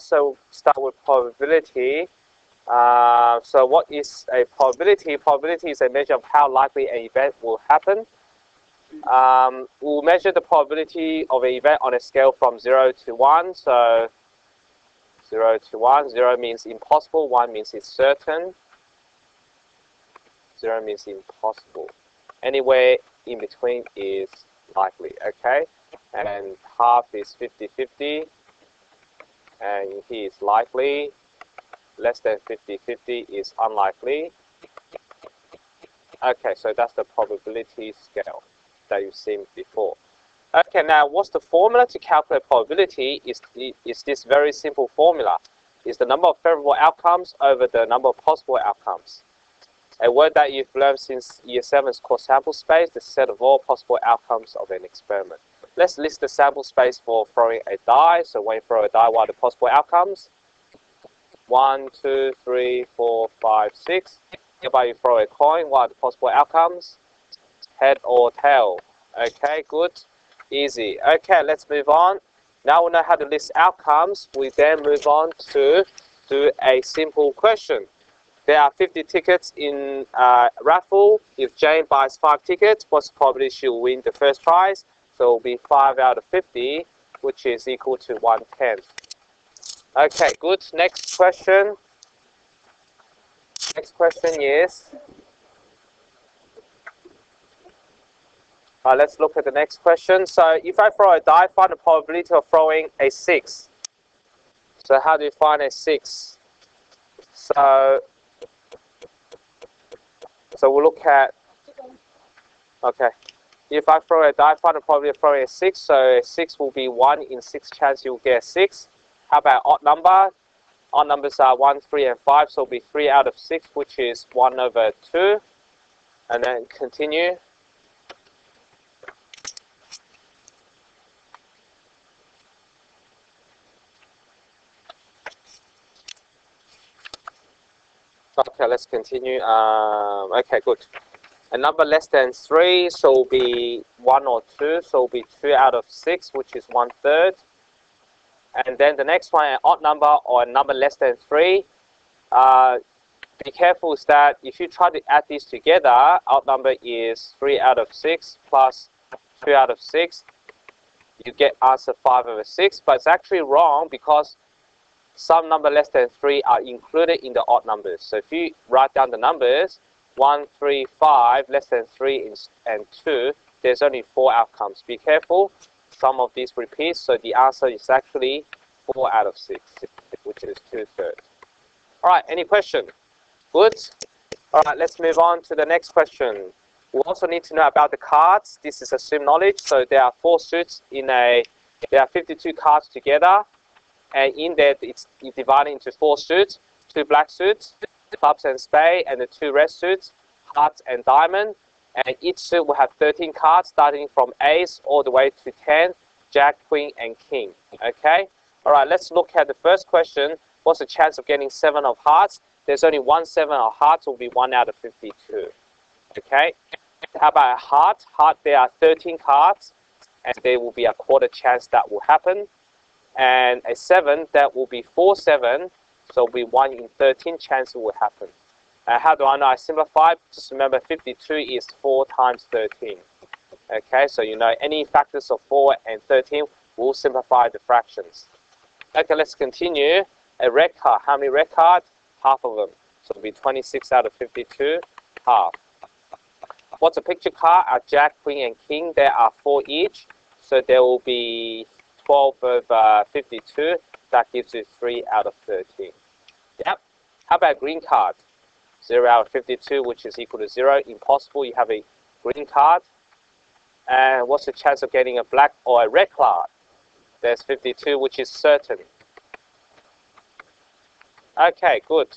So start with probability. So what is a probability? Probability is a measure of how likely an event will happen. We'll measure the probability of an event on a scale from 0 to 1. So 0 to 1. 0 means impossible. 1 means it's certain. 0 means impossible. Anywhere in between is likely. Okay. And half is 50-50. And here is likely. Less than 50-50 is unlikely. Okay, so that's the probability scale that you've seen before. Okay, now what's the formula to calculate probability? Is this very simple formula. It's the number of favorable outcomes over the number of possible outcomes. A word that you've learned since year 7 is called sample space, the set of all possible outcomes of an experiment. Let's list the sample space for throwing a die. So when you throw a die, what are the possible outcomes? 1, 2, 3, 4, 5, 6. If you throw a coin, what are the possible outcomes? Head or tail. Okay, good. Easy. Okay, let's move on. Now we know how to list outcomes. We then move on to do a simple question. There are 50 tickets in raffle. If Jane buys 5 tickets, what's the probability she'll win the first prize? So it will be 5 out of 50, which is equal to 1/10. Okay, good. Next question. Next question is, let's look at the next question. So if I throw a die, find the probability of throwing a 6. So how do you find a 6? So we'll look at, okay, if I throw a die, find the probability of throwing a 6. So a 6 will be 1 in 6 chance you'll get a 6. How about odd number? Odd numbers are 1, 3, and 5, so it'll be 3 out of 6, which is 1/2. And then continue. Okay, let's continue. Okay, good. A number less than 3, so it'll be 1 or 2, so it'll be 2 out of 6, which is 1/3. And then the next one, an odd number or a number less than 3. Be careful is that if you try to add these together, odd number is 3 out of 6 plus 2 out of 6. You get answer 5/6, but it's actually wrong because some number less than 3 are included in the odd numbers. So if you write down the numbers, 1, 3, 5, less than 3 and 2, there's only 4 outcomes. Be careful. Some of these repeats, so the answer is actually 4 out of 6, which is 2/3. All right, any question? Good. All right, let's move on to the next question. We also need to know about the cards. This is assumed knowledge. So there are 4 suits there are 52 cards together, and in there it's divided into 4 suits: 2 black suits, clubs and spade, and the 2 red suits, hearts and diamond. And each suit will have 13 cards, starting from ace all the way to 10, jack, queen, and king. Okay? All right, let's look at the first question. What's the chance of getting 7 of hearts? There's only 1 7 of hearts, will be 1 out of 52. Okay? How about a heart? Heart, there are 13 cards, and there will be a quarter chance that will happen. And a 7, that will be 4 7, so it will be 1 in 13 chance it will happen. How do I know? I simplify. Just remember 52 is 4 times 13. Okay, so you know any factors of 4 and 13 will simplify the fractions. Okay, let's continue. A red card. How many red cards? Half of them. So it'll be 26 out of 52, half. What's a picture card? A jack, queen, and king. There are 4 each. So there will be 12 of 52. That gives you 3 out of 13. Yep. How about green card? 0 out of 52, which is equal to 0. Impossible, you have a green card. And what's the chance of getting a black or a red card? There's 52, which is certain. Okay, good.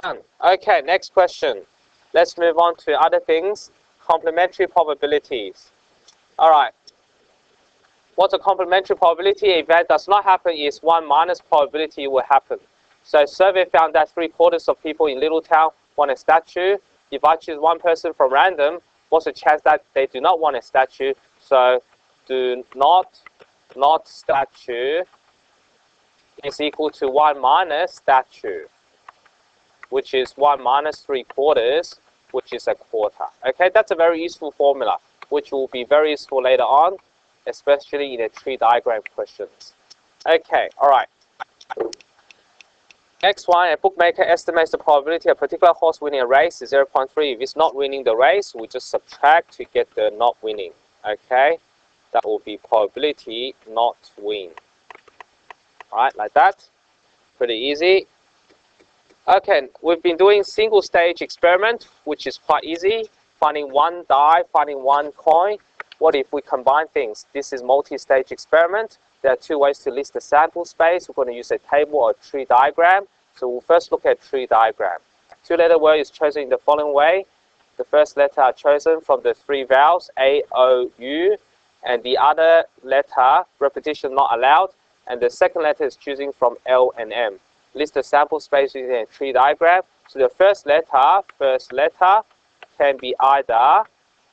Done. Okay, next question. Let's move on to other things. Complementary probabilities. All right. What's a complementary probability? If that does not happen, is 1 minus probability will happen. So a survey found that 3/4 of people in Littletown want a statue. If I choose one person from random, what's the chance that they do not want a statue? So do not statue is equal to 1 minus that 2, which is 1 minus 3/4, which is a quarter. Okay, that's a very useful formula, which will be very useful later on, especially in the tree diagram questions. Okay, all right. Next one, a bookmaker estimates the probability of a particular horse winning a race is 0.3. If it's not winning the race, we just subtract to get the not winning. Okay, that will be probability not win. All right, like that. Pretty easy. Okay, we've been doing single stage experiment, which is quite easy. Finding one die, finding one coin. What if we combine things? This is multi-stage experiment. There are two ways to list the sample space. We're going to use a table or a tree diagram. So we'll first look at tree diagram. Two-letter word is chosen in the following way. The first letter are chosen from the three vowels, A, O, U, and the other letter, repetition not allowed, and the second letter is choosing from L and M. List the sample space using a tree diagram. So the first letter can be either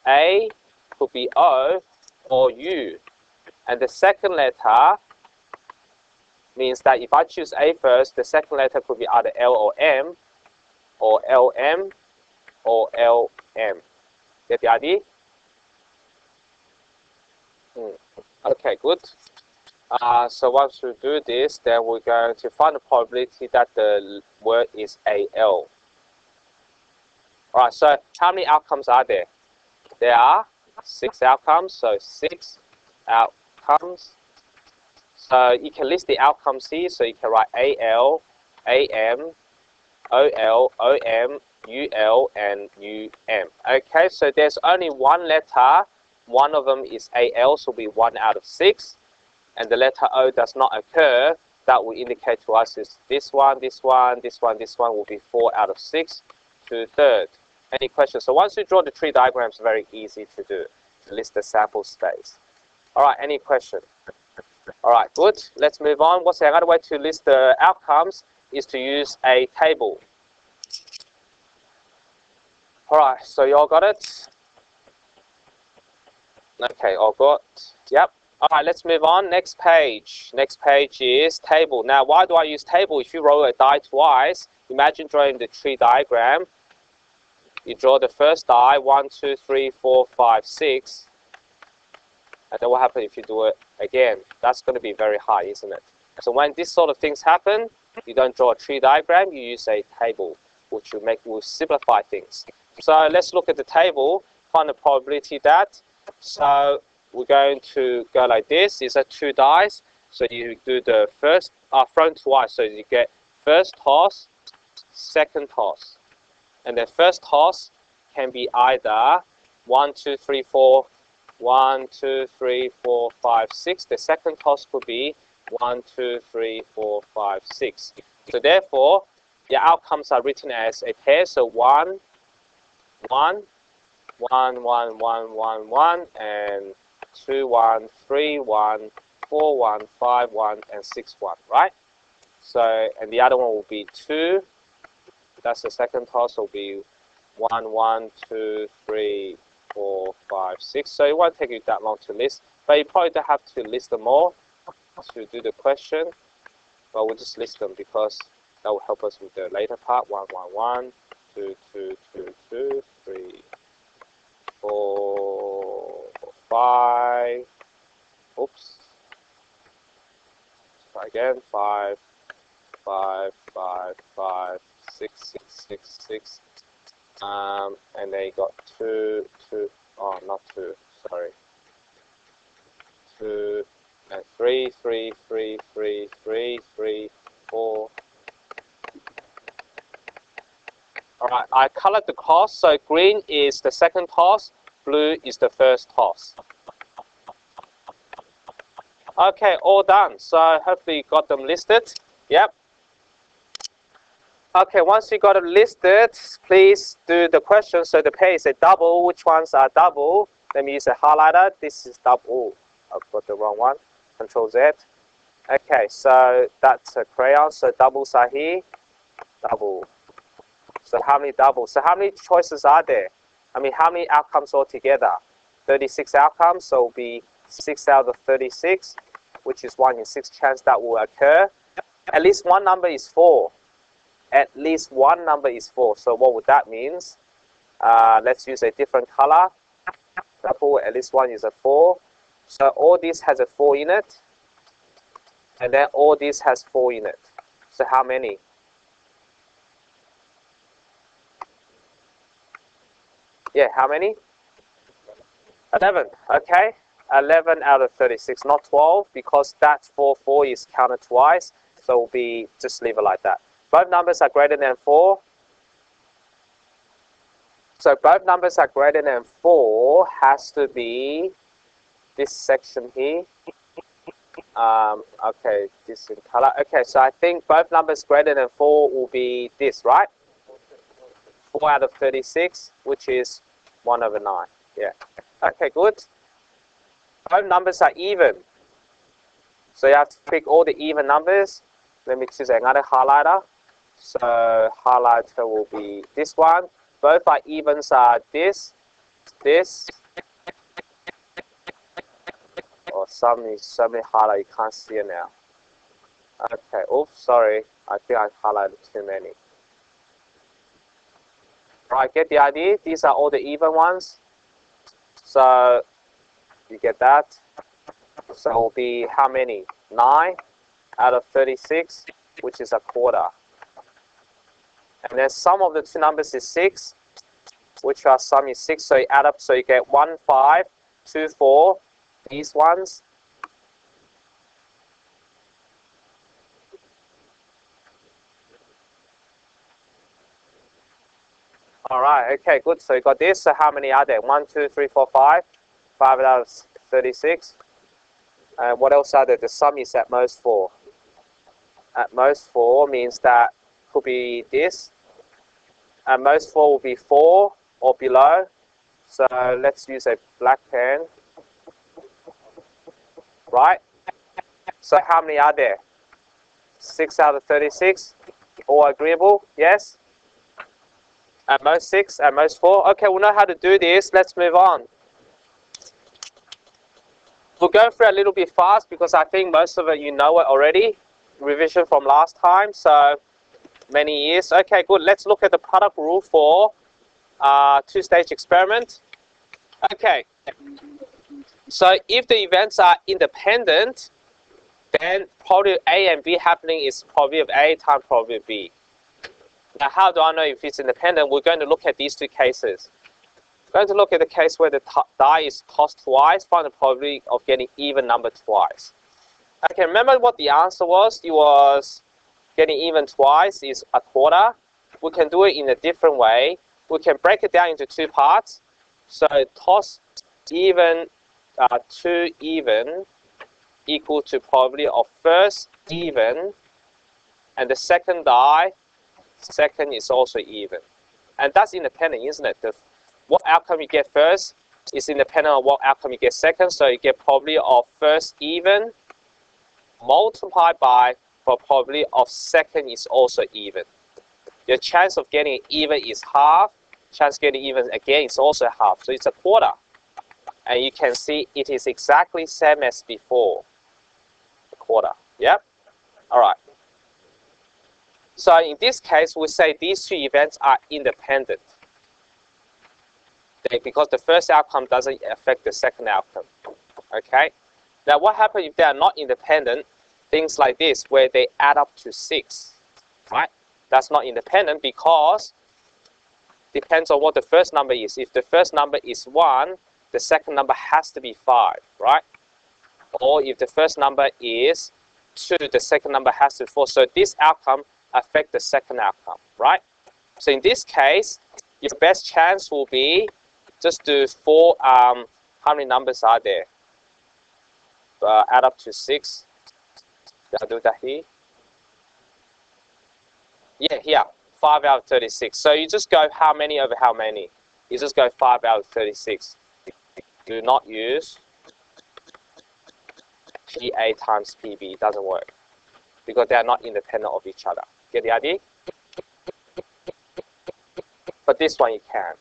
A, could be O, or U. And the second letter means that if I choose A first, the second letter could be either L or M, or LM, or LM. Get the idea? Okay, good. So once we do this, then we're going to find the probability that the word is AL. Alright, so how many outcomes are there? There are 6 outcomes, so 6 outcomes. So you can list the outcomes here, so you can write AL, AM, OL, OM, UL, and UM. Okay, so there's only one letter, one of them is AL, so will be 1 out of 6. And the letter O does not occur, that will indicate to us is this one, this one, this one, this one will be 4 out of 6, 2/3. Any questions? So once you draw the tree diagram, it's very easy to do, to list the sample space. All right, any question? All right, good. Let's move on. What's another way to list the outcomes is to use a table. All right, so you all got it? Okay, all got. Yep. All right, let's move on. Next page. Next page is table. Now, why do I use table? If you roll a die twice, imagine drawing the tree diagram. You draw the first die, 1, 2, 3, 4, 5, 6. And then what happens if you do it again? That's going to be very high, isn't it? So when this sort of things happen, you don't draw a tree diagram, you use a table, which will simplify things. So let's look at the table, find the probability that. So we're going to go like this. These are 2 dice. So you do the first, thrown twice. So you get first toss, second toss. And the first toss can be either 1, 2, 3, 4, 1, 2, 3, 4, 5, 6. The second toss could be 1, 2, 3, 4, 5, 6. So therefore, the outcomes are written as a pair. So 1, 1, 1, 1, 1, 1, 1, and 2, 1, 3, 1, 4, 1, 5, 1, and 6, 1, right? So, and the other one will be 2. That's the second toss, will be 1, 1, 2, 3, 4, 5, 6. So it won't take you that long to list, but you probably don't have to list them all to do the question. But we'll just list them because that will help us with the later part. 1, 1, 1, 2, 2, 2, 2, 3, 4, 5. Oops. Try again. 5, 5, 5, 5, 6, 6, 6, 6. And then you got 2, 2. Oh, not 2. Sorry. 2 and 3, 3, 3, 3, 3, 3, 4. All right, I colored the toss. So green is the second toss, blue is the first toss. Okay, all done. So hopefully you got them listed. Yep. Okay, once you got it listed, please do the question. So the pair is a double. Which ones are double? Let me use a highlighter. This is double. I've got the wrong one. Control Z. Okay, so that's a crayon. So doubles are here. Double. So how many doubles? So how many choices are there? I mean, how many outcomes altogether? 36 outcomes. So it will be 6 out of 36, which is 1 in 6 chance that will occur. At least one number is 4. At least one number is 4. So what would that mean? Let's use a different color. Example, at least one is a 4. So all this has a 4 in it. And then all this has 4 in it. So how many? Yeah, how many? 11. Okay. 11 out of 36, not 12, because that 4 is counted twice. So we'll be, just leave it like that. Both numbers are greater than 4. So both numbers are greater than 4 has to be this section here. Okay, this in color. Okay, so I think both numbers greater than 4 will be this, right? 4 out of 36, which is 1/9. Yeah. Okay, good. Both numbers are even. So you have to pick all the even numbers. Let me choose another highlighter. So highlighter will be this one. Both are evens are this. Oh, so many highlight, you can't see it now. Okay, oops, sorry. I think I highlighted too many. Right, get the idea? These are all the even ones. So you get that. So it will be how many? 9 out of 36, which is a quarter. And then sum of the two numbers is 6, which are sum is 6. So you add up, so you get 1, 5, 2, 4. These ones. All right, okay, good. So you got this. So how many are there? 1, 2, 3, 4, 5. 5 out of 36. And what else are there? The sum is at most 4. At most 4 means that could be this. At most 4 will be 4 or below. So let's use a black pen. Right? So how many are there? 6 out of 36. All agreeable? Yes? At most 6, at most 4. Okay, we know how to do this. Let's move on. We'll go through a little bit fast because I think most of it you know it already. Revision from last time, so many years. Okay, good. Let's look at the product rule for two-stage experiment. Okay. So if the events are independent, then probability A and B happening is probability of A times probability of B. Now, how do I know if it's independent? We're going to look at these two cases. We're going to look at the case where the die is tossed twice, find the probability of getting even number twice. Okay, remember what the answer was? It was getting even twice is a quarter. We can do it in a different way. We can break it down into two parts. So toss even, 2 even equal to probability of first even, and the second die, second is also even. And that's independent, isn't it? What outcome you get first is independent of what outcome you get second. So you get probability of first even multiplied by probability of second is also even. Your chance of getting even is half. Chance of getting even again is also half. So it's a quarter. And you can see it is exactly same as before. A quarter. Yep. All right. So in this case, we say these two events are independent. Because the first outcome doesn't affect the second outcome. Okay? Now what happens if they are not independent? Things like this, where they add up to 6. Right? That's not independent because depends on what the first number is. If the first number is 1, the second number has to be 5. Right? Or if the first number is 2, the second number has to be 4. So this outcome affects the second outcome. Right? So in this case, your best chance will be just do 4, how many numbers are there? Add up to 6. I'll do that here. Yeah, here, 5 out of 36. So you just go how many over how many? You just go 5 out of 36. Do not use PA times PB. It doesn't work because they are not independent of each other. Get the idea? But this one you can.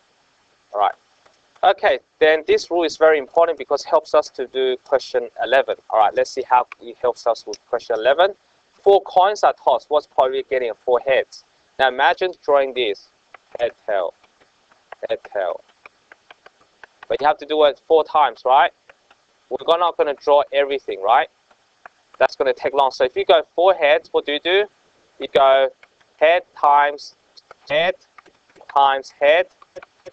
All right. Okay, then this rule is very important because it helps us to do question 11. All right, let's see how it helps us with question 11. 4 coins are tossed, what's probably getting 4 heads? Now imagine drawing this. Head, tail, head, tail. But you have to do it 4 times, right? We're not going to draw everything, right? That's going to take long. So if you go 4 heads, what do? You go head times head times head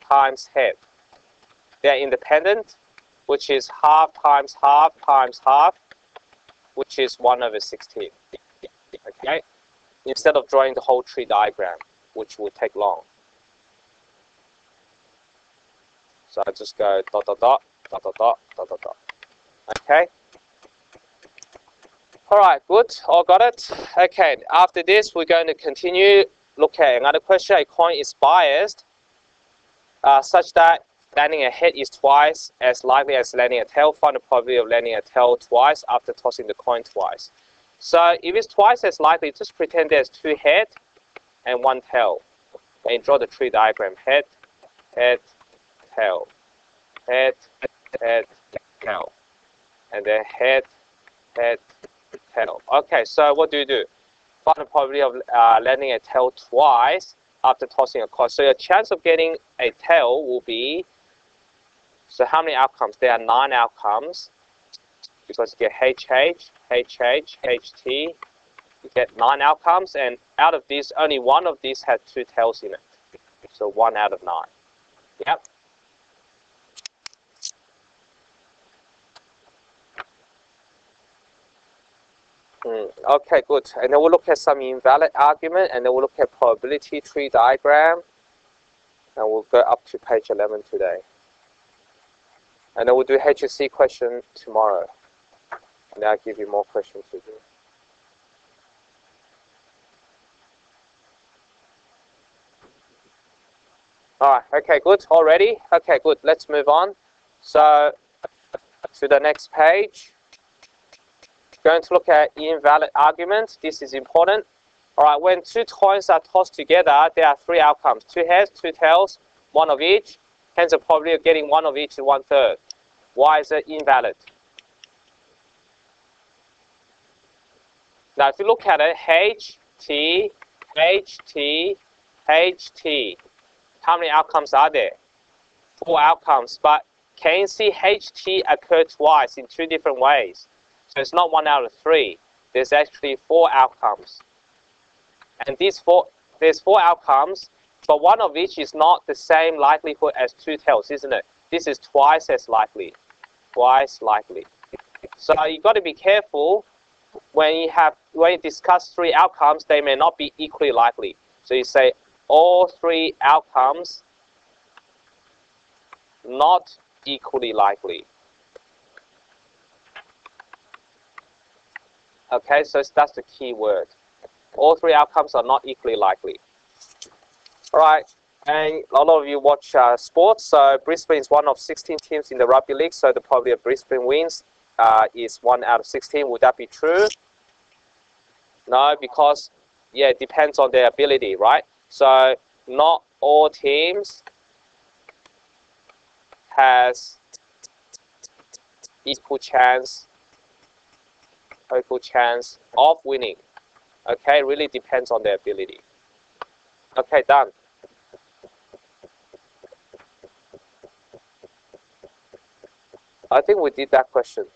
times head. They're independent, which is half times half times half, which is 1/16. Okay? Instead of drawing the whole tree diagram, which will take long. So I just go dot, dot, dot, dot, dot, dot, dot, dot, dot. Okay? Alright, good. All got it? Okay, after this, we're going to continue. Look at another question. A coin is biased such that landing a head is twice as likely as landing a tail. Find the probability of landing a tail twice after tossing the coin twice. So if it's twice as likely, just pretend there's 2 head and 1 tail. And draw the tree diagram. Head, head, tail. Head, head, tail. And then head, head, tail. Okay, so what do? Find the probability of landing a tail twice after tossing a coin. So your chance of getting a tail will be, so how many outcomes? There are 9 outcomes. Because you get HH, HH, HT. You get 9 outcomes, and out of these, only one of these had 2 tails in it. So 1 out of 9. Yep. Okay, good. And then we'll look at some invalid argument, and then we'll look at probability tree diagram. And we'll go up to page 11 today. And then we'll do HSC question tomorrow. And then I'll give you more questions to do. Alright, okay, good. All ready? Okay, good. Let's move on. So, to the next page. Going to look at invalid argument. This is important. Alright, when 2 coins are tossed together, there are 3 outcomes. 2 heads, 2 tails, 1 of each. Hence the probability of getting 1 of each is 1/3. Why is it invalid? Now if you look at it, HT, HT, HT. How many outcomes are there? 4 outcomes. But can you see HT occur twice in 2 different ways? So it's not 1 out of 3. There's actually 4 outcomes. And there's 4 outcomes, but 1 of each is not the same likelihood as 2 tails, isn't it? This is twice as likely. Twice likely. So you've got to be careful when you discuss 3 outcomes, they may not be equally likely. So you say all 3 outcomes not equally likely. Okay, so that's the key word. All 3 outcomes are not equally likely. All right, and a lot of you watch sports. So Brisbane is one of 16 teams in the rugby league. So the probability of Brisbane wins is 1 out of 16. Would that be true? No, because yeah, it depends on their ability, right? So not all teams has equal chance of winning. Okay, it really depends on their ability. Okay, done. I think we did that question,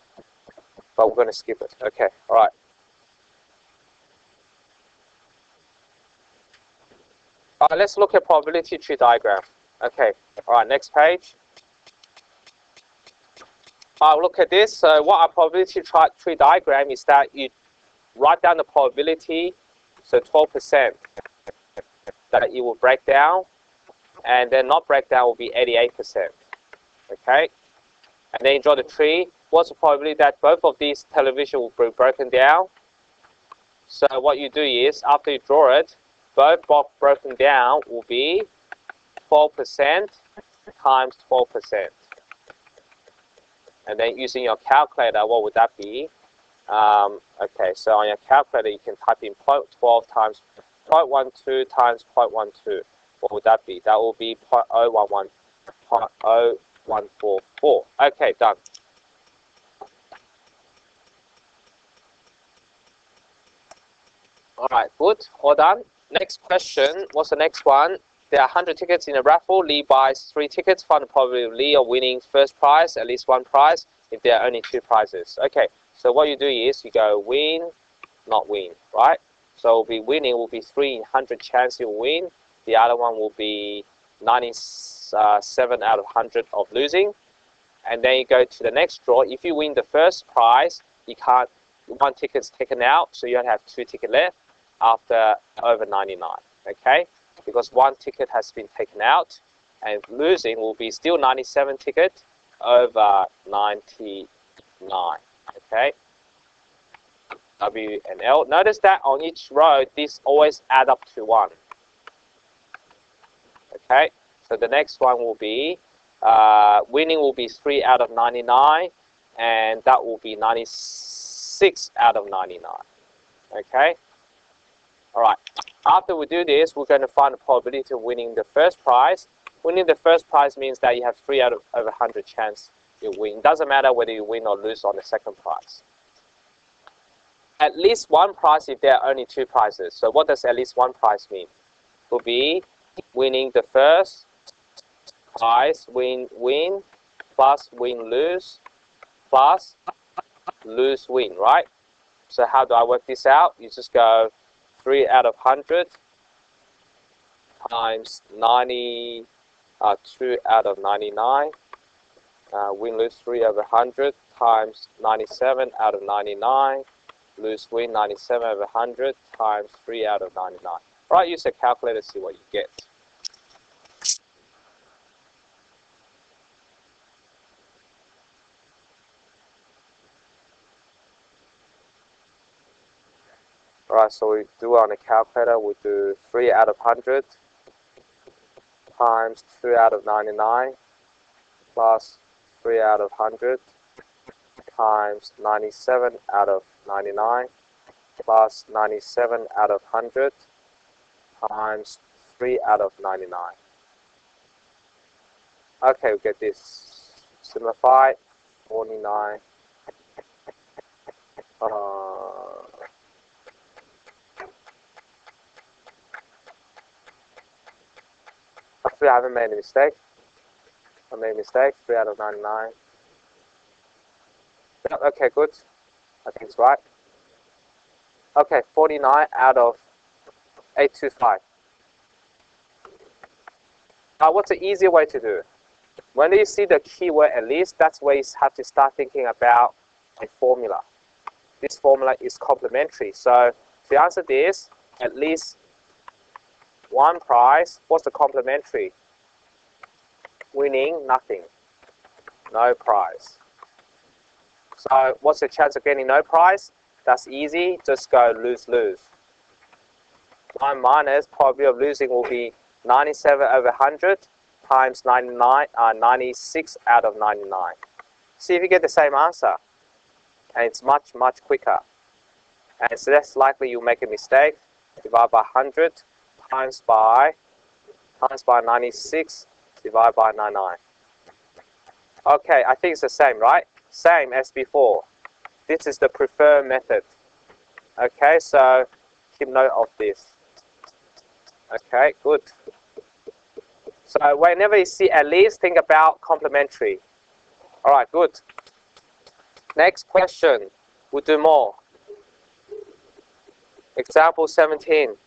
but we're going to skip it. Okay, all right. All right, let's look at probability tree diagram. Okay, all right, next page. Look at this. So what a probability tree diagram is that you write down the probability, so 12% that it will break down, and then not break down will be 88%. Okay, and then you draw the tree. What's the probability that both of these television will be broken down? So what you do is, after you draw it, both broken down will be 12% times 12%. And then using your calculator, what would that be? Okay, so on your calculator, you can type in 0.12 times 0.12 times 0.12. What would that be? That will be 0.0144. Okay, done. All right, good. All done. Next question. What's the next one? There are 100 tickets in a raffle. Lee buys 3 tickets. Find the probability of Lee of winning first prize, at least one prize, if there are only 2 prizes. Okay, so what you do is you go win, not win, right? So be winning will be 3 in 100 chance you'll win. The other one will be 97 out of 100 of losing. And then you go to the next draw. If you win the first prize, you can't, 1 ticket's taken out, so you only have 2 tickets left after over 99, okay? Because 1 ticket has been taken out, and losing will be still 97 ticket over 99, okay? W and L. Notice that on each row, this always add up to 1. Okay, so the next one will be, winning will be 3 out of 99, and that will be 96 out of 99. Okay, all right. After we do this, we're going to find the probability of winning the first prize. Winning the first prize means that you have 3 out of over 100 chance you win. Doesn't matter whether you win or lose on the second prize. At least 1 prize if there are only 2 prizes. So what does at least 1 prize mean? It will be winning the first prize, win plus win lose plus lose win, right? So how do I work this out? You just go 3 out of 100 times 2 out of 99. Win lose 3 over 100 times 97 out of 99. Lose win 97 over 100 times 3 out of 99. Right, use a calculator to see what you get. Alright, so we do on a calculator, we do 3 out of 100 times 2 out of 99 plus 3 out of 100 times 97 out of 99 plus 97 out of 100 times 3 out of 99. Okay, we get this. Simplify, 49. Hopefully I haven't made a mistake. I made a mistake, 3 out of 99. Okay, good. I think it's right. Okay, 49 out of 825. Now, what's the easier way to do it? When you see the keyword at least, that's where you have to start thinking about a formula. This formula is complementary. So to answer this, at least 1 prize. What's the complementary? Winning, nothing. No prize. So what's the chance of getting no prize? That's easy. Just go lose-lose. 1 minus probability of losing will be 97 over 100 times 96 out of 99. See if you get the same answer. And it's much, much quicker. And it's less likely you make a mistake. Divide by 100 times by 96, divide by 99. Okay, I think it's the same, right? Same as before. This is the preferred method. Okay, so keep note of this. Okay, good. So whenever you see at least, think about complementary. All right, good. Next question. We'll do more. Example 17.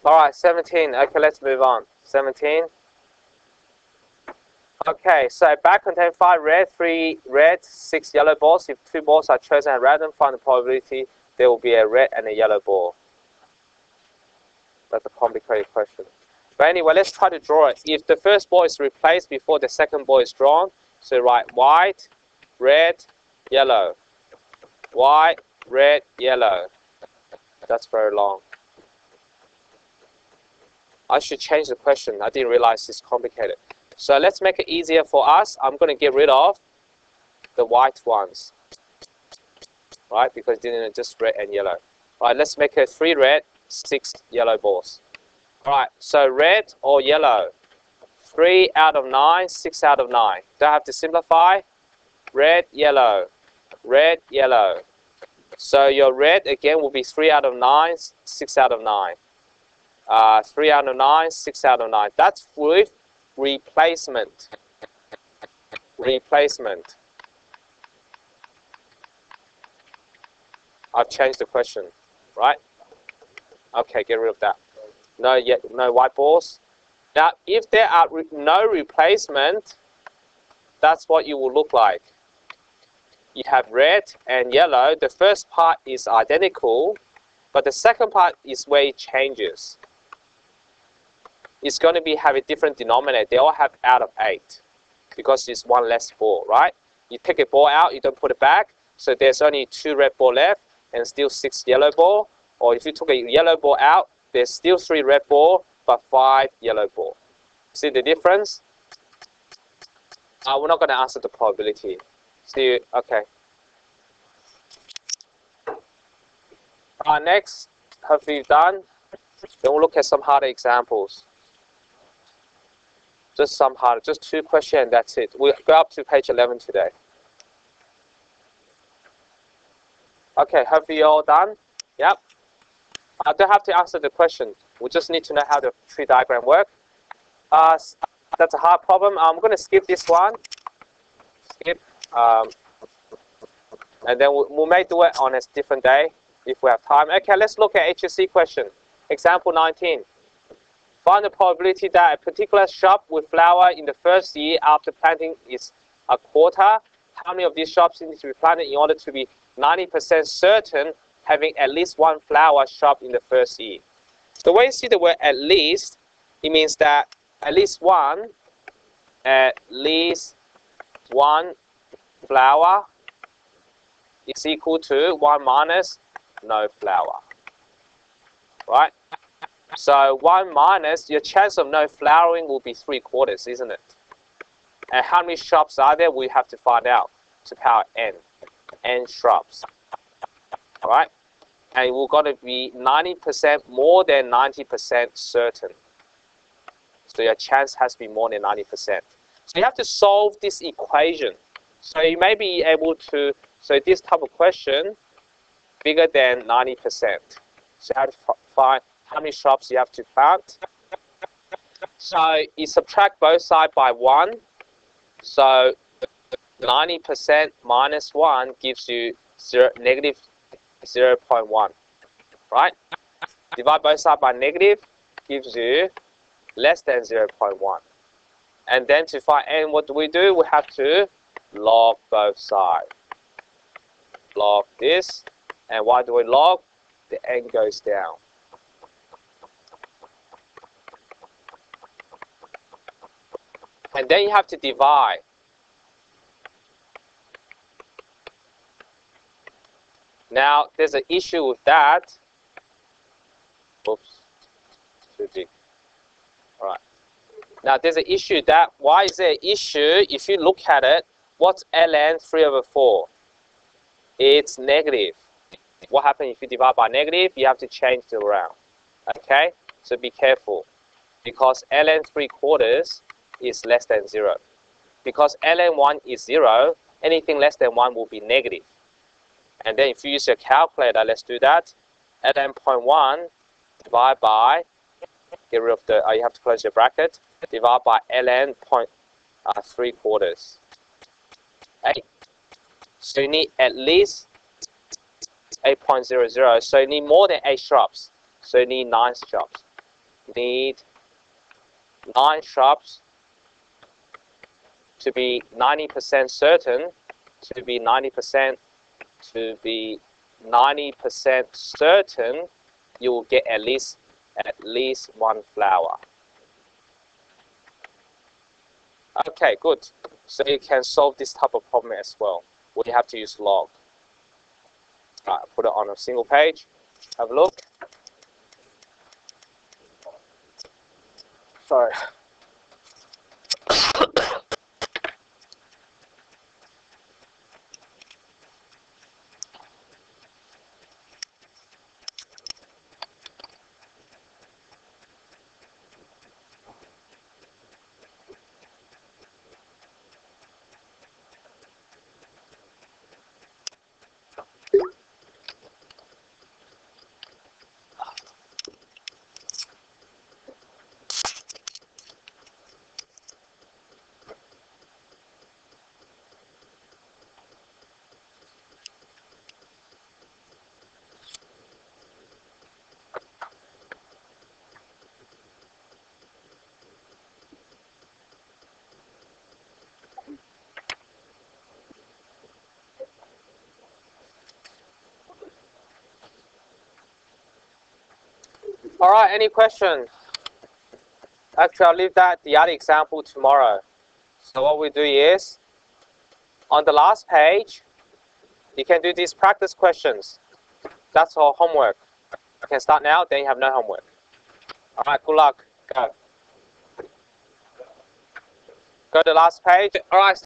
All right, 17. Okay, let's move on. 17. Okay, so bag contains 5 red, 3 red, 6 yellow balls. If 2 balls are chosen at random, find the probability there will be a red and a yellow ball. That's a complicated question. But anyway, let's try to draw it. If the first ball is replaced before the second ball is drawn, so write white, red, yellow. White, red, yellow. That's very long. I should change the question. I didn't realize it's complicated. So let's make it easier for us. I'm going to get rid of the white ones, right? Because it's just red and yellow. All right, let's make it 3 red, 6 yellow balls. Right, so red or yellow? 3 out of 9, 6 out of 9. Do I have to simplify? Red, yellow, red, yellow. So your red again will be 3 out of 9, 6 out of 9. 3 out of 9, 6 out of 9. That's with replacement. Replacement. I've changed the question, right? Okay, get rid of that. No white balls. Now, if there are no replacement, that's what you will look like. You have red and yellow. The first part is identical, but the second part is where it changes. It's going to have a different denominator. They all have out of 8 because it's one less ball, right? You take a ball out, you don't put it back, so there's only 2 red ball left and still 6 yellow ball. Or if you took a yellow ball out, there's still 3 red ball but 5 yellow ball. See the difference? We're not going to answer the probability. See, okay. Next, hopefully you've done. Then we'll look at some harder examples. Just some harder, just 2 questions and that's it. We'll go up to page 11 today. Okay, hopefully you're all done. Yep. I don't have to answer the question. We just need to know how the tree diagram works. That's a hard problem. I'm going to skip this one. Skip. And then we may do it on a different day if we have time. Okay, let's look at HSC question. Example 19. Find the probability that a particular shrub will flower in the first year after planting is a quarter. How many of these shrubs need to be planted in order to be 90% certain having at least one flower shrub in the first year? The way you see the word at least, it means that at least one flower is equal to 1 minus no flower, right? So 1 minus, your chance of no flowering will be 3/4, isn't it? And how many shrubs are there? We have to find out to power n shrubs, all right? And we're going to be 90% more than 90% certain. So your chance has to be more than 90%. So you have to solve this equation. So you may be able to, so this type of question, bigger than 90%. So you have to find how many shrubs you have to plant. So you subtract both sides by 1. So 90% minus 1 gives you negative 0.1, right? Divide both sides by negative gives you less than 0.1. And then to find n, what do? We have to log both sides. Log this. And why do we log? The n goes down. And then you have to divide. Now, there's an issue with that. Oops, too big. All right. Now, there's an issue that, why is there an issue? If you look at it, what's ln 3/4? It's negative. What happens if you divide by negative? You have to change it around. Okay? So be careful. Because ln 3/4 is less than 0. Because ln 1 is 0, anything less than 1 will be negative. And then if you use your calculator, let's do that. ln 0.1 divide by, get rid of the, you have to close your bracket, divide by ln 3/4. 8. So you need at least 8.00. So you need more than 8 shrubs. So you need 9 shrubs. You need 9 shrubs to be 90% certain, to be 90% certain you will get at least 1 flower. Okay, good. So you can solve this type of problem as well. We have to use log. Put it on a single page. Have a look. Sorry. All right, any question? Actually, I'll leave the other example tomorrow. So what we do is, on the last page, you can do these practice questions. That's all homework. You can start now, then you have no homework. All right, good luck. Go. Go to the last page. All right.